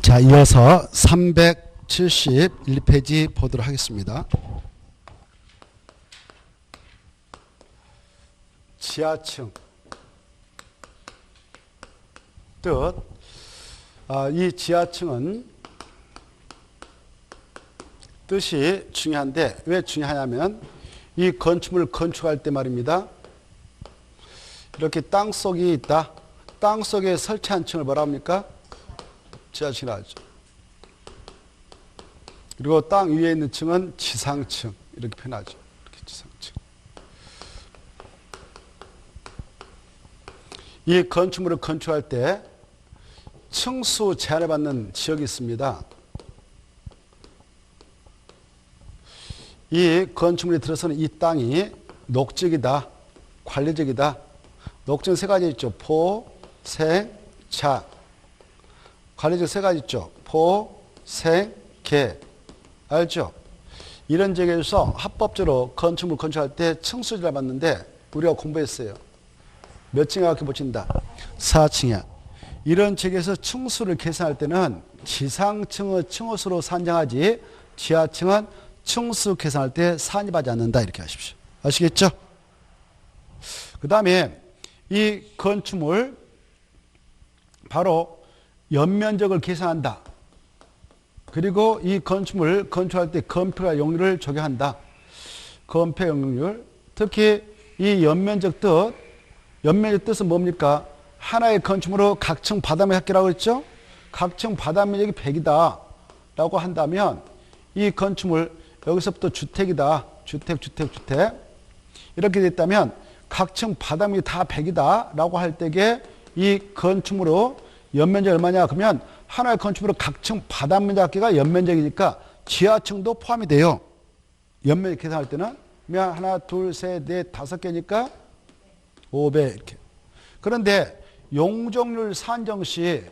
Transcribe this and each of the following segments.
자, 이어서 371페이지 보도록 하겠습니다. 지하층 뜻. 이 지하층은 뜻이 중요한데 왜 중요하냐면 이 건축물을 건축할 때 말입니다. 이렇게 땅속이 있다. 땅속에 설치한 층을 뭐라 합니까? 지하층이라고 하죠. 그리고 땅 위에 있는 층은 지상층 이렇게 표현하죠. 이렇게 지상층. 이 건축물을 건축할 때 층수 제한을 받는 지역이 있습니다. 이 건축물이 들어서는 이 땅이 녹적이다, 관리적이다. 녹적은 세 가지 있죠. 포, 생, 자. 관리적 세 가지 있죠. 포, 생, 개. 알죠? 이런 지역에서 합법적으로 건축물 건축할 때 층수제를 받는데 우리가 공부했어요. 몇 층이라고 이렇게 붙인다? 4층이야. 이런 지역에서 층수를 계산할 때는 지상층의 층수로 산정하지 지하층은 층수 계산할 때 산입하지 않는다. 이렇게 하십시오. 아시겠죠? 그 다음에 이 건축물 바로 연면적을 계산한다. 그리고 이 건축물 건축할 때 건폐가 용률을 적용한다. 건폐 용률. 특히 이 연면적 뜻, 연면적 뜻은 뭡니까? 하나의 건축물로 각층 바닥면 합계라고 했죠? 각층 바닥면적이 100이다 라고 한다면 이 건축물 여기서부터 주택이다. 주택. 이렇게 됐다면 각층 바닥면이 다 100이다 라고 할 때에 이 건축물로 연면적이 얼마냐? 그러면 하나의 건축물로 각층 바닥면적 합계가 연면적이니까 지하층도 포함이 돼요. 연면적 계산할 때는 하나, 둘, 셋, 넷, 5개니까 5배 이렇게. 그런데 용적률 산정 시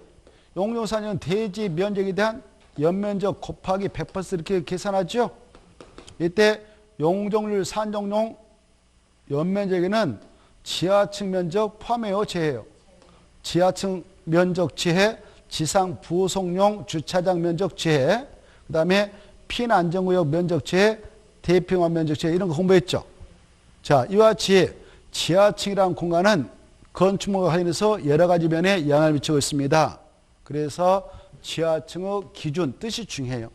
용적률 산정은 대지 면적에 대한 연면적 곱하기 100% 이렇게 계산하죠. 이때 용적률 산정용 연면적에는 지하층 면적 포함해요, 제해요? 지하층 면적 제해, 지상 부속용 주차장 면적 제해, 그 다음에 피난안전구역 면적 제해, 대평원 면적 제해 이런 거 공부했죠. 자, 이와 같이 지하층이라는 공간은 건축물과 관련해서 여러 가지 면에 영향을 미치고 있습니다. 그래서 지하층의 기준, 뜻이 중요해요.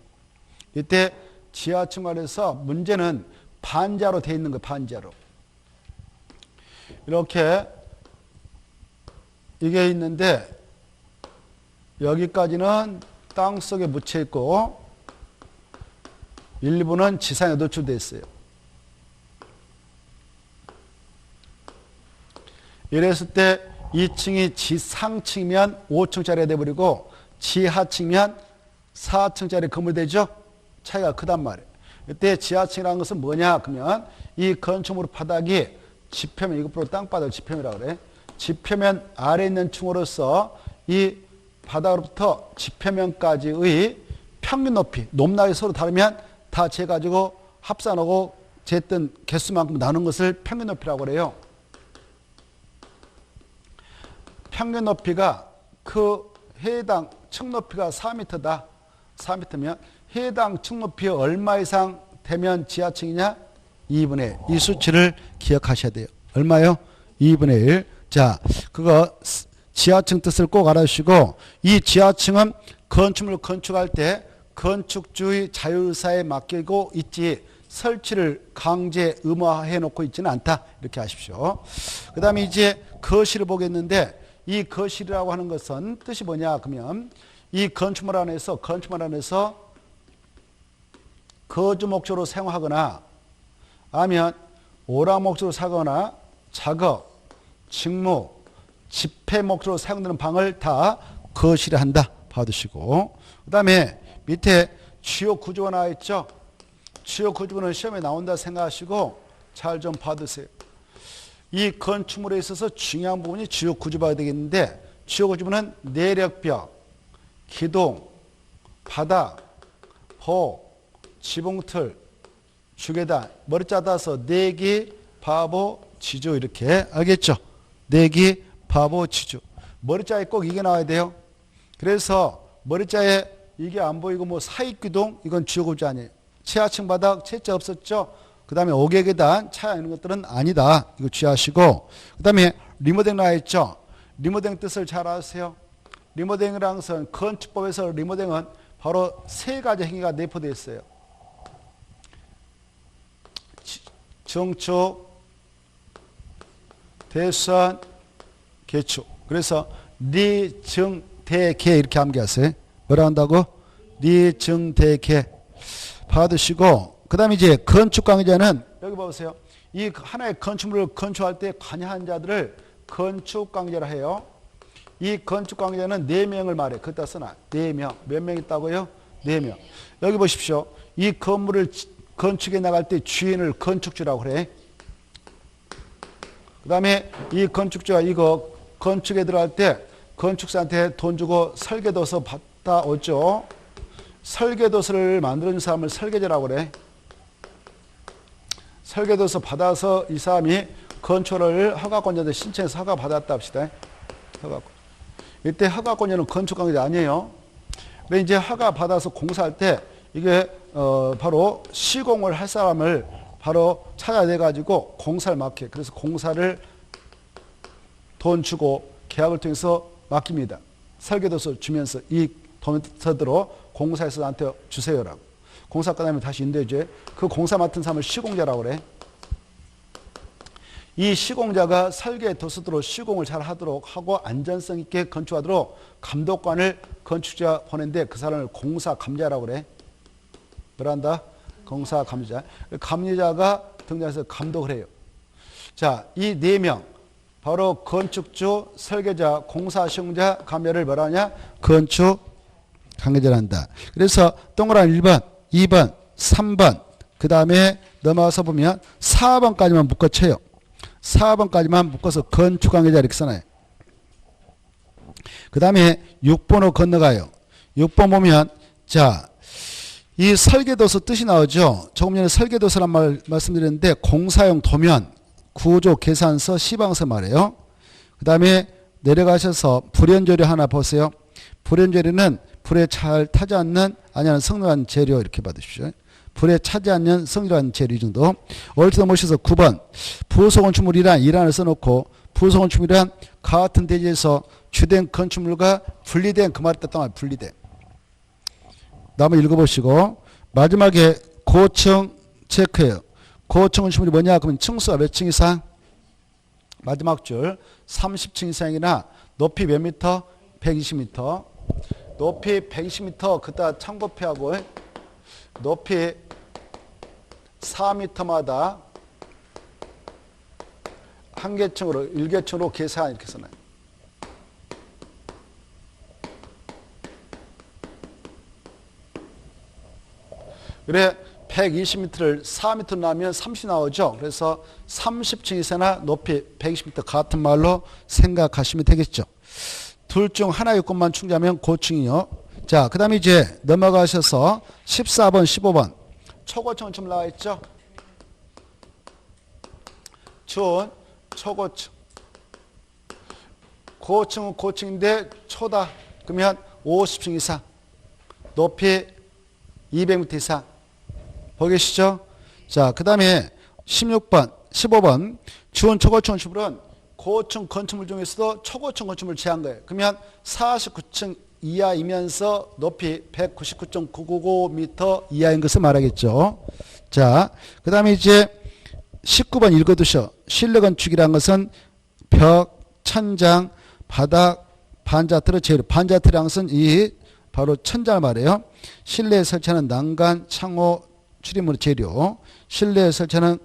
이때 지하층 관련해서 문제는 반자로 되어 있는 거예요. 반자로. 이렇게 이게 있는데 여기까지는 땅속에 묻혀 있고 일부는 지상에 노출되어 있어요. 이랬을 때 2층이 지상층이면 5층짜리가 돼버리고 지하층이면 4층짜리 건물이 되죠. 차이가 크단 말이에요. 이때 지하층이라는 것은 뭐냐 그러면 이 건축물 바닥이 지표면, 이것으로 땅바닥을 지표면이라고 그래. 지표면 아래에 있는 층으로서 이 바닥으로부터 지표면까지의 평균 높이, 높낮이 서로 다르면 다 재가지고 합산하고 재뜬 개수만큼 나눈 것을 평균 높이라고 그래요. 평균 높이가 그 해당 층 높이가 4m다. 4m면 해당 층 높이 얼마 이상 되면 지하층이냐? 2분의 1. 이 수치를 기억하셔야 돼요. 얼마요? 2분의 1. 자, 그거 지하층 뜻을 꼭 알아주시고 이 지하층은 건축물을 건축할 때 건축주의 자율사에 맡기고 있지 설치를 강제 의무화해 놓고 있지는 않다. 이렇게 하십시오. 그 다음에 이제 거실을 보겠는데 이 거실이라고 하는 것은 뜻이 뭐냐 그러면 이 건축물 안에서 거주 목적으로 사용하거나 아니면 오락 목적으로 사거나 작업, 직무, 집회 목적으로 사용되는 방을 다 거실에 한다. 봐두시고 그 다음에 밑에 주요 구조가 나와 있죠. 주요 구조는 시험에 나온다 생각하시고 잘 좀 봐두세요. 이 건축물에 있어서 중요한 부분이 주요 구조가 되겠는데 주요 구조는 내력벽, 기둥, 바닥, 호, 지붕틀, 주계단, 머리 짜다서 내기, 바보, 지조 이렇게 알겠죠? 내기, 바보, 지조. 머리 짜에 꼭 이게 나와야 돼요. 그래서 머리자에 이게 안 보이고 뭐 사익기둥 이건 주요급제 아니에요. 지하층 바닥 채자 없었죠. 그 다음에 5개 계단 차야 이런 것들은 아니다. 이거 주의하시고 그 다음에 리모델링 나와 있죠. 리모델링 뜻을 잘 아세요. 리모델링이라는 것은 건축법에서 리모델링은 바로 세 가지 행위가 내포되어 있어요. 증축, 대수선, 개축. 그래서 리증대개 이렇게 암기하세요. 뭐라 한다고? 리증대개 받으시고 그 다음에 이제 건축 관계자는 여기 보세요. 이 하나의 건축물을 건축할 때 관여한 자들을 건축 관계자라 해요. 이 건축 관계자는 4명을 말해. 그따 써놔. 4명. 몇 명 있다고요? 4명. 여기 보십시오. 이 건물을 건축해 나갈 때 주인을 건축주라고 그래. 그 다음에 이 건축주가 이거 건축에 들어갈 때 건축사한테 돈 주고 설계도서 받아오죠. 설계도서를 만들어준 사람을 설계자라고 그래. 설계도서 받아서 이 사람이 건축을 허가권자한테 신청해서 허가 받았다 합시다. 허가권. 이때 허가권자는 건축관계자 아니에요. 근데 이제 허가 받아서 공사할 때 이게 바로 시공을 할 사람을 바로 찾아내 가지고 공사를 맡게. 그래서 공사를 돈 주고 계약을 통해서 맡깁니다. 설계도서 주면서 이 도면서대로 공사해서 나한테 주세요라고. 공사 끝나면 다시 인도해줘. 그 공사 맡은 사람을 시공자라고 그래. 이 시공자가 설계 도서대로 시공을 잘 하도록 하고 안전성 있게 건축하도록 감독관을 건축자 보낸데 그 사람을 공사 감리자라고 그래. 뭐란다? 공사 감리자. 감리자가 등장해서 감독을 해요. 자, 이 4명 바로 건축주, 설계자, 공사 시공자, 감리자를 뭐라 하냐? 건축 관계자를 한다. 그래서 동그라미 1번, 2번, 3번 그 다음에 넘어가서 보면 4번까지만 묶어쳐요. 4번까지만 묶어서 건축관계자 이렇게 써놔요. 그 다음에 6번으로 건너가요. 6번 보면 자, 이 설계도서 뜻이 나오죠. 조금 전에 설계도서란 말 말씀드렸는데 공사용 도면, 구조 계산서, 시방서 말이에요. 그 다음에 내려가셔서 불연조례 하나 보세요. 불연조례는 불에 잘 타지 않는 아니하는 성립한 재료 이렇게 받으십시오. 불에 차지 않는 성질한 재료 이 정도. 얼추 넘으셔서 9번 부속건축물이란 이란을 써놓고 부속건축물이란 같은 대지에서 주된 건축물과 분리된 그 말을 뜻한 말 분리된. 한번 읽어보시고 마지막에 고층 체크해요. 고층 건축물이 뭐냐? 그러면 층수가 몇 층 이상? 마지막 줄 30층 이상이나 높이 몇 미터? 120m. 높이 120m 그따 참고표하고 높이 4m마다 한 개층으로 1개층으로 계산 이렇게 써놔요. 그래 120m를 4m 나면 30 나오죠. 그래서 30층 이상이나 높이 120m 같은 말로 생각하시면 되겠죠. 둘 중 하나 요건만 충족하면 고층이요. 자, 그 다음에 이제 넘어가셔서 14번, 15번. 초고층 건축물 나와 있죠? 준, 초고층. 고층은 고층인데 초다. 그러면 50층 이상. 높이 200m 이상. 보계시죠? 자, 그 다음에 16번, 15번. 준, 초고층 건축물은 고층 건축물 중에서도 초고층 건축물을 제한 거예요. 그러면 49층 이하이면서 높이 199.995m 이하인 것을 말하겠죠. 자, 그 다음에 이제 19번 읽어두셔. 실내 건축이라는 것은 벽, 천장, 바닥, 반자틀의 재료. 반자틀이라는 것은 이 바로 천장을 말해요. 실내에 설치하는 난간, 창호, 출입물의 재료. 실내에 설치하는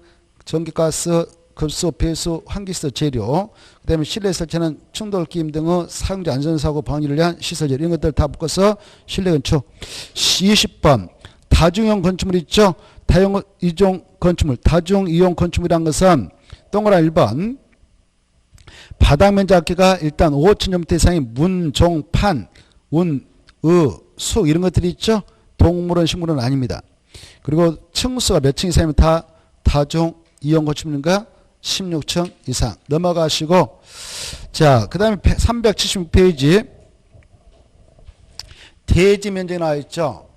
전기가스, 급수, 배수, 환기시설 재료, 그 다음에 실내에 설치하는 충돌 끼임 등의 사용자 안전사고 방지를 위한 시설 재료, 이런 것들 다 묶어서 실내 건축. 20번 다중이용 건축물 있죠. 다중이용 건축물, 다중이용 건축물이라는 것은 동그라미 1번 바닥 면적가 일단 5,000제곱미터 이상의 문, 종, 판, 운, 수 이런 것들이 있죠. 동물원, 식물원 아닙니다. 그리고 층수가 몇 층 이상이면 다 다중이용 건축물인가? 16층 이상 넘어가시고 자, 그 다음에 376페이지 대지 면적이 나와 있죠.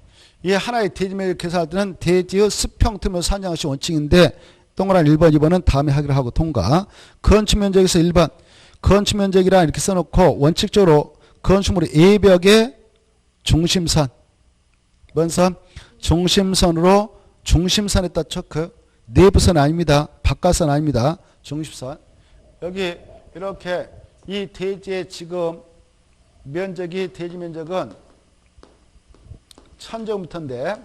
이 하나의 대지 면적 계산할 때는 대지의 수평틈을 산정한 것이 원칙인데 동그라미 1번, 2번은 다음에 하기로 하고 통과. 건축 면적에서 1번. 건축 면적이라 이렇게 써놓고 원칙적으로 건축물의 A벽의 중심선. 뭔 선? 중심선으로 중심선에다 체크. 내부선 아닙니다. 바깥선 아닙니다. 중심선. 여기 이렇게 이 대지의 지금 면적이 대지 면적은 1000제곱미터인데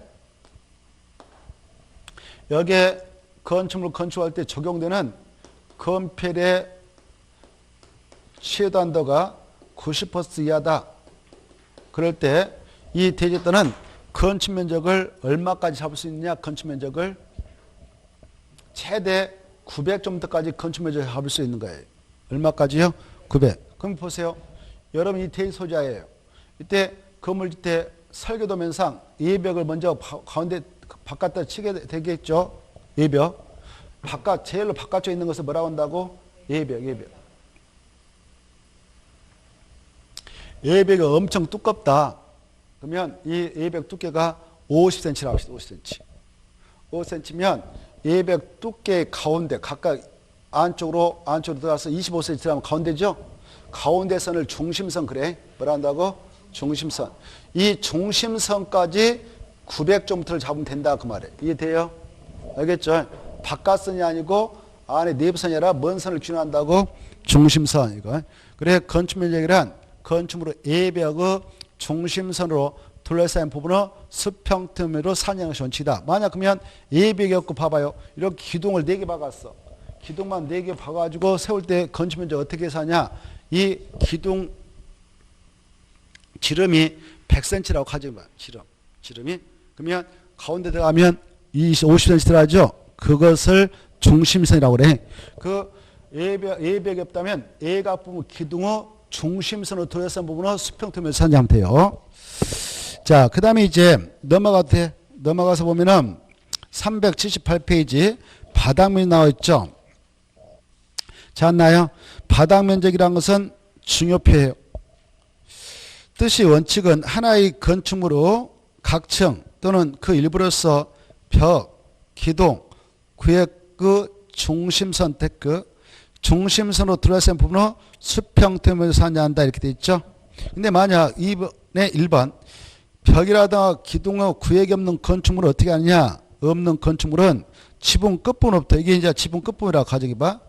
여기에 건축물 건축할 때 적용되는 건폐의 최단도가 90% 이하다. 그럴 때 이 대지에 따른 건축 면적을 얼마까지 잡을 수 있느냐? 건축 면적을 최대 900제곱미터까지 건축 면적을 잡을 수 있는 거예요. 얼마까지요? 900. 그럼 보세요. 여러분 이 대지 소자예요. 이때 건물 짓때 설계도 면상 예벽을 먼저 가운데 바깥에 치게 되겠죠. 예벽. 제일로 바깥쪽에 있는 것을 뭐라고 한다고? 예벽. 예벽이 엄청 두껍다. 그러면 이 예벽 두께가 50cm라고 합시다. 50cm. 5cm면 예벽 두께의 가운데 각각 안쪽으로 들어가서 25cm 들어가면 가운데죠. 가운데 선을 중심선 그래. 뭐라 한다고? 중심선. 이 중심선까지 900제곱미터를 잡으면 된다 그 말이에요. 이해돼요? 알겠죠? 바깥선이 아니고 안에 내부선이 아니라 먼 선을 기준한다고? 중심선 이거. 그래 건축 면적이란 건축물의 A벽의 중심선으로 둘러싸인 부분을 수평틈으로 산정한 것이 원칙이다. 만약 그러면 A벽이 없고 봐봐요. 이렇게 기둥을 4개 박았어. 기둥만 4개 박아가지고 세울 때 건축 면적 어떻게 사냐? 이 기둥 지름이 100cm라고 가정해봐. 지름이. 그러면 가운데 들어가면 50cm 들어가죠. 그것을 중심선이라고 그래. 그 A벽이 없다면 A가 부분 기둥의 중심선으로 둘러싼 부분을 수평틈에서 산정하면 돼요. 자, 그 다음에 이제 넘어가서 보면은 378페이지 바닥면이 나와 있죠. 잤나요? 바닥 면적이라는 것은 중요표예요. 뜻이 원칙은 하나의 건축물로 각층 또는 그 일부로서 벽, 기둥, 구역의 중심선 테크, 중심선으로 둘러싼 부분을 수평틈을 산정한다 이렇게 돼 있죠. 근데 만약 2번에 1번 벽이라든가 기둥의 구역이 없는 건축물을 어떻게 하느냐? 없는 건축물은 지붕 끝부분부터 이게 이제 지붕 끝부분이라고 가정해봐.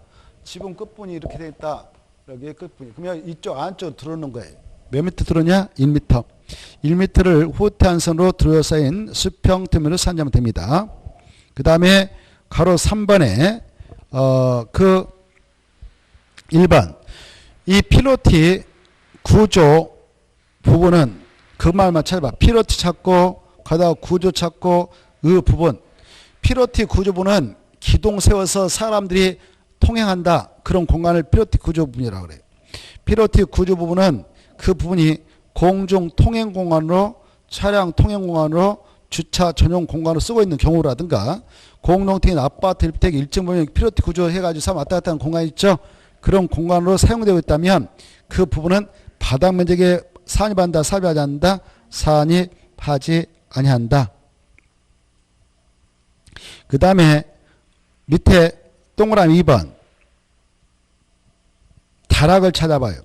지붕 끝부분이 이렇게 돼 있다. 여기 끝부분이. 그러면 이쪽 안쪽으로 들어오는 거예요. 몇 미터 들어오냐? 1m. 1m를 후퇴한선으로 둘러싸인 수평틈으로 산정하면 됩니다. 그 다음에 가로 3번에 그 1번 이 필로티 구조 부분은 그 말만 찾아봐. 필로티 찾고 가다가 구조 찾고 그 부분. 필로티 구조부는 기둥 세워서 사람들이 통행한다. 그런 공간을 필로티 구조 부분이라고 그래요. 필로티 구조 부분은 그 부분이 공중 통행 공간으로 차량 통행 공간으로 주차 전용 공간으로 쓰고 있는 경우라든가 공동택인 아파트, 일주택 일정 부분 필로티 구조 해가지고 사람 왔다 갔다 하는 공간 있죠. 그런 공간으로 사용되고 있다면 그 부분은 바닥 면적에 산입한다, 삽입하지 않는다, 산입하지 아니한다. 그 다음에 밑에 동그라미 2번 다락을 찾아봐요.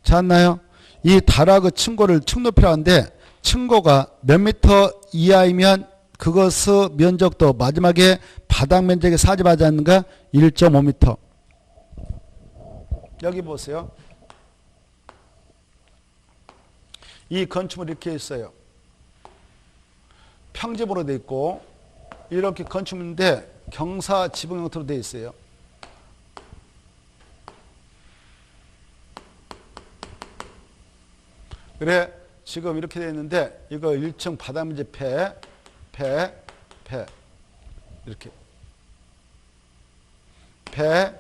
찾았나요? 이 다락의 층고를 층높이라고 하는데 층고가 몇 미터 이하이면 그것의 면적도 마지막에 바닥 면적에 사집하지 않는가? 1.5m. 여기 보세요. 이 건축물이 이렇게 있어요. 평집으로 되어 있고 이렇게 건축물인데 경사 지붕 형태로 되어 있어요. 그래 지금 이렇게 되어 있는데 이거 1층 바닥 면적 폐 이렇게 폐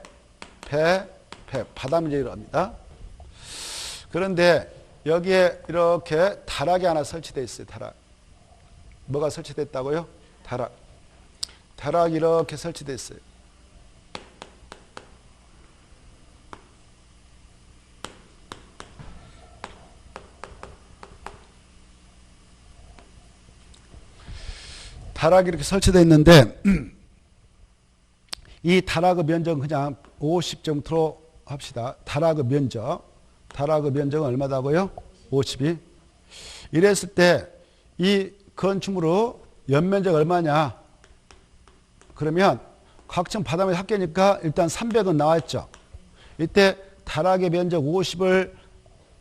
바닥 면적이라고 합니다. 그런데 여기에 이렇게 다락이 하나 설치되어 있어요. 다락. 뭐가 설치됐다고요? 다락이 이렇게 설치되어 있어요. 다락이 이렇게 설치되어 있는데 이 다락의 면적은 그냥 50제곱미터로 합시다. 다락의 면적은 얼마다고요? 50이. 이랬을 때 이 건축물의 연면적 얼마냐? 그러면 각층 바닥면 합계니까 일단 300은 나왔죠. 이때 다락의 면적 50을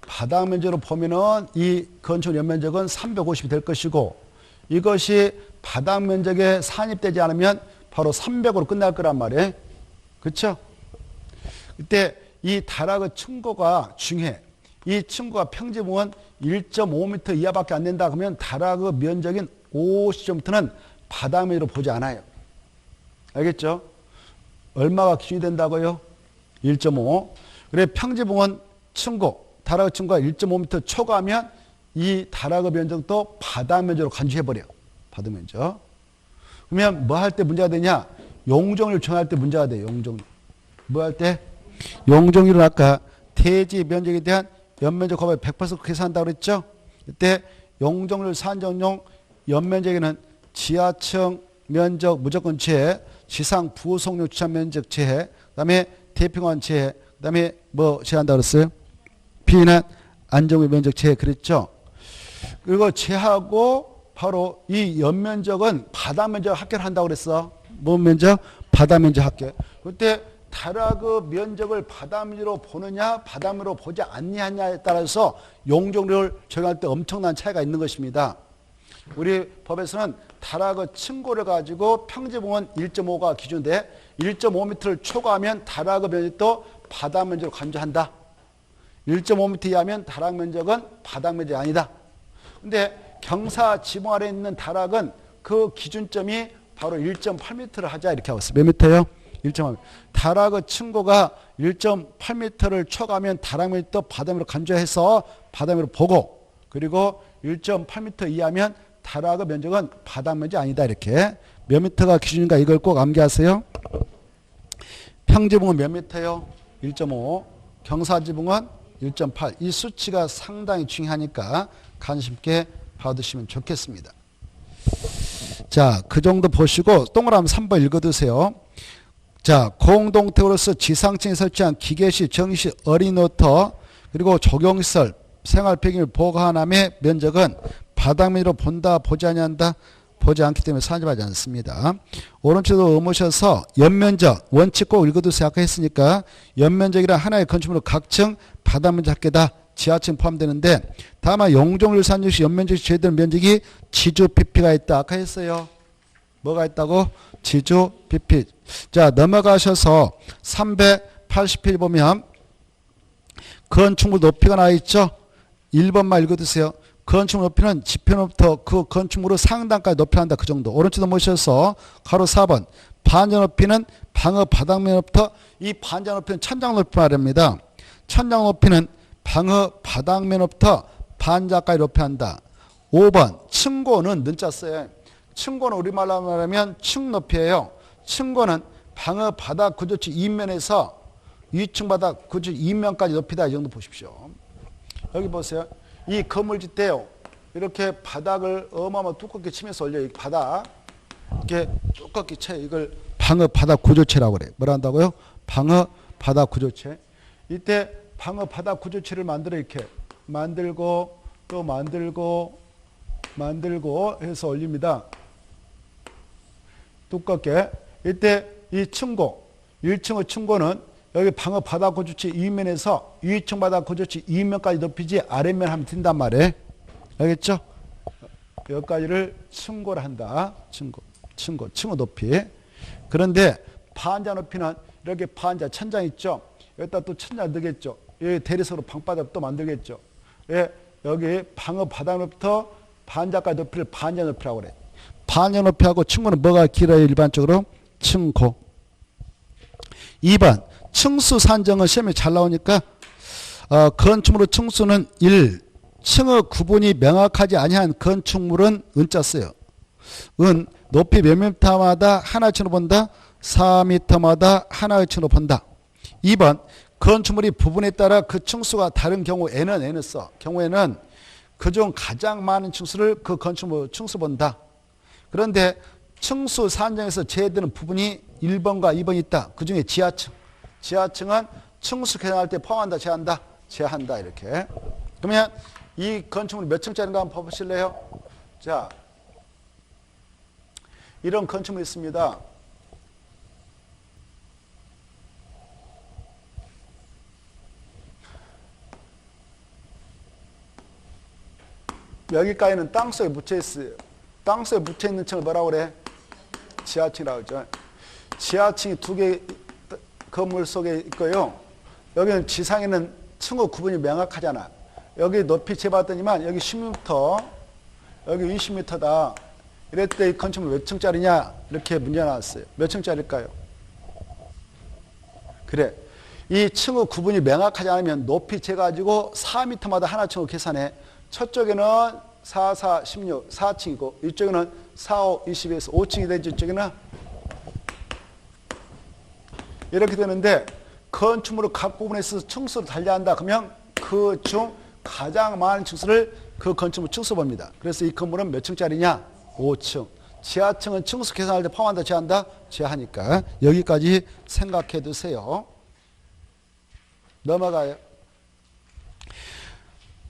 바닥 면적으로 보면은 이 건축 연면적은 350이 될 것이고 이것이 바닥 면적에 산입되지 않으면 바로 300으로 끝날 거란 말이에요. 그렇죠? 이때 이 다락의 층고가 중요해. 이 층고가 평지보면 1.5m 이하밖에 안 된다 그러면 다락의 면적인 50m는 바닥 면적으로 보지 않아요. 알겠죠? 얼마가 기준이 된다고요? 1.5. 그래 평지보면 층고, 다락의 층고가 1.5m 초과하면 이 다락의 면적도 바닥 면적으로 간주해버려. 바닥 면적. 그러면 뭐 할 때 문제가 되냐? 용적률 정할 때 문제가 돼요. 용적률. 뭐 할 때? 용적률은 아까 대지 면적에 대한 연면적 곱하기 100% 계산한다고 그랬죠? 이때 용적률 산정용 연면적에는 지하층 면적 무조건 제해, 지상 부속용 주차 면적 제해, 그 다음에 대평원 제해, 그 다음에 뭐 제한다고 그랬어요? 피난 안정의 면적 제해 그랬죠? 그리고 제하고 바로 이 연면적은 바닥 면적 합계를 한다고 그랬어. 뭔 면적? 바닥 면적 합계. 그때 다락의 면적을 바닥 면적으로 보느냐 바닥 면적으로 보지 않느냐에 따라서 용적률을 적용할 때 엄청난 차이가 있는 것입니다. 우리 법에서는 다락의 층고를 가지고 평지보면 1.5가 기준인데 1.5m를 초과하면 다락의 면적도 바닥 면적으로 간주한다. 1.5m 이하면 다락 면적은 바닥 면적이 아니다. 근데 경사 지붕 아래에 있는 다락은 그 기준점이 바로 1.8m를 하자 이렇게 하고 있어요. 몇 미터요? 1.8m. 다락의 층고가 1.8m를 초과하면 다락 면적도 바닥 면적으로 간주해서 바닥 면적으로 보고 그리고 1.8m 이하면 다락의 면적은 바닥 면적이 아니다 이렇게. 몇 미터가 기준인가 이걸 꼭 암기하세요. 평지붕은 몇 미터요? 1.5. 경사지붕은 1.8. 이 수치가 상당히 중요하니까 관심 있게 봐두시면 좋겠습니다. 자, 그 정도 보시고 동그라미 3번 읽어두세요. 자, 공동택으로서 지상층에 설치한 기계식, 정식, 어린이노터 그리고 조경시설, 생활폐기물 보관함의 면적은 바닥 면적으로 본다, 보지 아니한다? 보지 않기 때문에 산입하지 않습니다. 오른쪽으로 넘으셔서 연면적, 원칙 꼭 읽어두세요. 아까 했으니까 연면적이란 하나의 건축물로 각층 바닥 면적 합계다. 지하층 포함되는데 다만 용적률 산역시 연면적이 제외되는 면적이 지주 PP가 있다. 아까 했어요. 뭐가 있다고? 지주 PP. 자, 넘어가셔서 380페이지 보면 건축물 높이가 나와 있죠. 1번만 읽어두세요. 건축물 높이는 지표로부터 그 건축물의 상단까지 높이한다. 그 정도. 오른쪽 넘으셔서 가로 4번. 반전 높이는 방어 바닥면부터 이 반전 높이는 천장 높이 말입니다. 천장 높이는 방어 바닥면부터 반자까지 높이한다. 5번. 층고는 는자 써요. 층고는 우리말로 말하면 층 높이예요. 층고는 방어 바닥 구조치 2면에서 2층 바닥 구조치 2면까지 높이다. 이 정도 보십시오. 여기 보세요. 이 건물 짓대요. 이렇게 바닥을 어마어마 두껍게 치면서 올려요. 이 바닥. 이렇게 두껍게 쳐요. 이걸 방어 바닥 구조체라고 그래요. 뭐라 한다고요? 방어 바닥 구조체. 이때 방어 바닥 구조체를 만들어 이렇게 만들고 또 만들고 해서 올립니다. 두껍게. 이때 이 층고, 1층의 층고는 여기 방어 바닥 구조체 2면에서 2층 바닥 구조체 2면까지 높이지 아래면 하면 된단 말이에요. 알겠죠? 여기까지를 층고를 한다. 층고 높이. 그런데 반자 높이는 이렇게 반자 천장 있죠? 여기다 또 천장 넣겠죠? 여기 대리석으로 방바닥 또 만들겠죠? 예, 여기 방어 바닥부터 반자까지 높이를 반자 높이라고 그래. 반자 높이하고 층고는 뭐가 길어요? 일반적으로? 층고. 2번. 층수 산정은 시험에 잘 나오니까 건축물의 층수는 1. 층의 구분이 명확하지 아니한 건축물은 은자 써요. 은 높이 몇 미터마다 하나의 층으로 본다. 4미터마다 하나의 층으로 본다. 2번. 건축물이 부분에 따라 그 층수가 다른 경우 n을 써. 경우에는 그중 가장 많은 층수를 그 건축물 층수 본다. 그런데 층수 산정에서 제외되는 부분이 1번과 2번이 있다. 그 중에 지하층. 지하층은 층수 계산할 때 포함한다, 제한다? 제한다, 이렇게. 그러면 이 건축물이 몇 층짜리인가 한번 봐보실래요? 자, 이런 건축물이 있습니다. 여기까지는 땅속에 묻혀있어요. 땅속에 묻혀있는 층을 뭐라고 그래? 지하층이라고 하죠. 지하층이 두 개 건물 속에 있고요. 여기는 지상에는 층의 구분이 명확하잖아. 여기 높이 재봤더니만 여기 10m, 여기 20m다. 이럴 때 이 건축물 몇 층짜리냐? 이렇게 문제 나왔어요. 몇 층짜리일까요? 그래. 이 층의 구분이 명확하지 않으면 높이 재가지고 4m마다 하나 층을 계산해. 첫쪽에는 4, 4, 16, 4층이고 이쪽에는 4, 5, 22에서 5층이 되지. 이쪽에는 이렇게 되는데 건축물을 각 부분에 있어서 층수를 달리한다. 그러면 그 중 가장 많은 층수를 그 건축물 층수 봅니다. 그래서 이 건물은 몇 층짜리냐? 5층. 지하층은 층수 계산할 때 포함한다, 제한다? 제하니까 여기까지 생각해 두세요. 넘어가요.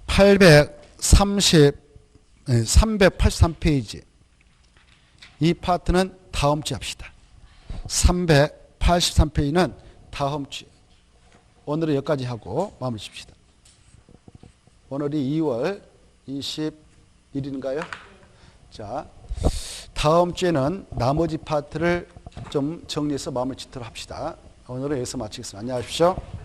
383페이지. 이 파트는 다음 주에 합시다. 383페이지는 다음 주에. 오늘은 여기까지 하고 마무리 칩시다. 오늘이 2월 21일인가요? 자, 다음 주에는 나머지 파트를 좀 정리해서 마무리 짓도록 합시다. 오늘은 여기서 마치겠습니다. 안녕하십시오.